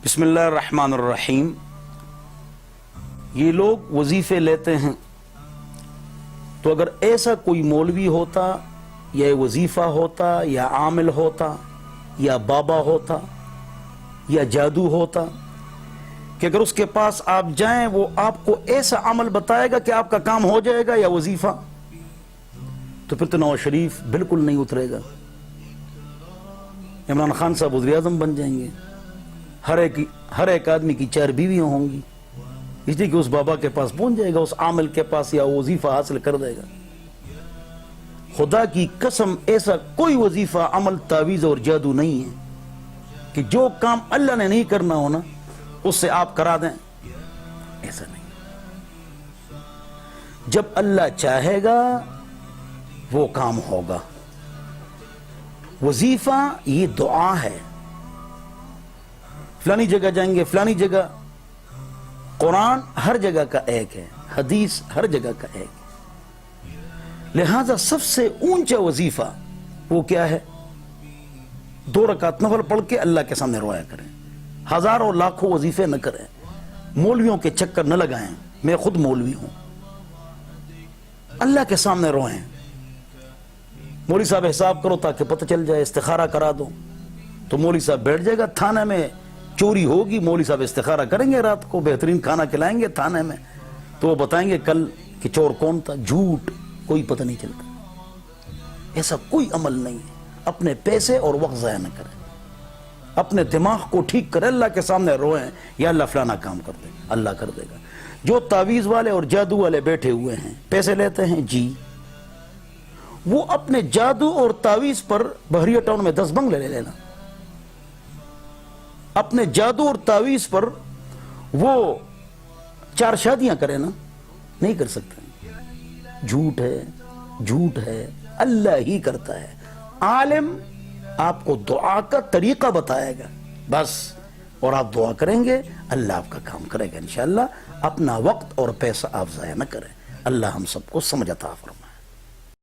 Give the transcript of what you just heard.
بسم اللہ الرحمن الرحیم۔ یہ لوگ وظیفے لیتے ہیں، تو اگر ایسا کوئی مولوی ہوتا یا وظیفہ ہوتا یا عامل ہوتا یا بابا ہوتا یا جادو ہوتا کہ اگر اس کے پاس آپ جائیں وہ آپ کو ایسا عمل بتائے گا کہ آپ کا کام ہو جائے گا یا وظیفہ، تو پھر تو نواز شریف بالکل نہیں اترے گا، عمران خان صاحب وزیر اعظم بن جائیں گے، ہر ایک آدمی کی 4 بیویاں ہوں گی، اس لیے کہ اس بابا کے پاس پہنچ جائے گا، اس عامل کے پاس یا وظیفہ حاصل کر دے گا۔ خدا کی قسم ایسا کوئی وظیفہ، عمل، تعویذ اور جادو نہیں ہے کہ جو کام اللہ نے نہیں کرنا ہونا اس سے آپ کرا دیں، ایسا نہیں۔ جب اللہ چاہے گا وہ کام ہوگا۔ وظیفہ یہ دعا ہے، فلانی جگہ جائیں گے، فلانی جگہ، قرآن ہر جگہ کا ایک ہے، حدیث ہر جگہ کا ایک ہے، لہذا سب سے اونچا وظیفہ وہ کیا ہے؟ 2 رکعت نفل پڑھ کے اللہ کے سامنے رویا کریں، ہزاروں لاکھوں وظیفے نہ کریں، مولویوں کے چکر نہ لگائیں، میں خود مولوی ہوں، اللہ کے سامنے روئیں۔ مولوی صاحب حساب کرو تاکہ پتہ چل جائے، استخارہ کرا دو، تو مولوی صاحب بیٹھ جائے گا، تھانے میں چوری ہوگی، مولوی صاحب استخارہ کریں گے، رات کو بہترین کھانا کھلائیں گے تھانے میں، تو وہ بتائیں گے کل کہ چور کون تھا۔ جھوٹ، کوئی پتہ نہیں چلتا، ایسا کوئی عمل نہیں ہے۔ اپنے پیسے اور وقت ضائع نہ کریں، اپنے دماغ کو ٹھیک کریں، اللہ کے سامنے روئیں، یا اللہ فلانا کام کر دے، اللہ کر دے گا۔ جو تعویذ والے اور جادو والے بیٹھے ہوئے ہیں، پیسے لیتے ہیں جی، وہ اپنے جادو اور تعویذ پر بحریہ ٹاؤن میں 10 بنگلے لے لینا، اپنے جادو اور تعویذ پر وہ 4 شادیاں کرے نا، نہیں کر سکتے۔ جھوٹ ہے، جھوٹ ہے، اللہ ہی کرتا ہے۔ عالم آپ کو دعا کا طریقہ بتائے گا بس، اور آپ دعا کریں گے، اللہ آپ کا کام کرے گا انشاءاللہ۔ اپنا وقت اور پیسہ آپ ضائع نہ کریں، اللہ ہم سب کو سمجھ عطا فرمائے۔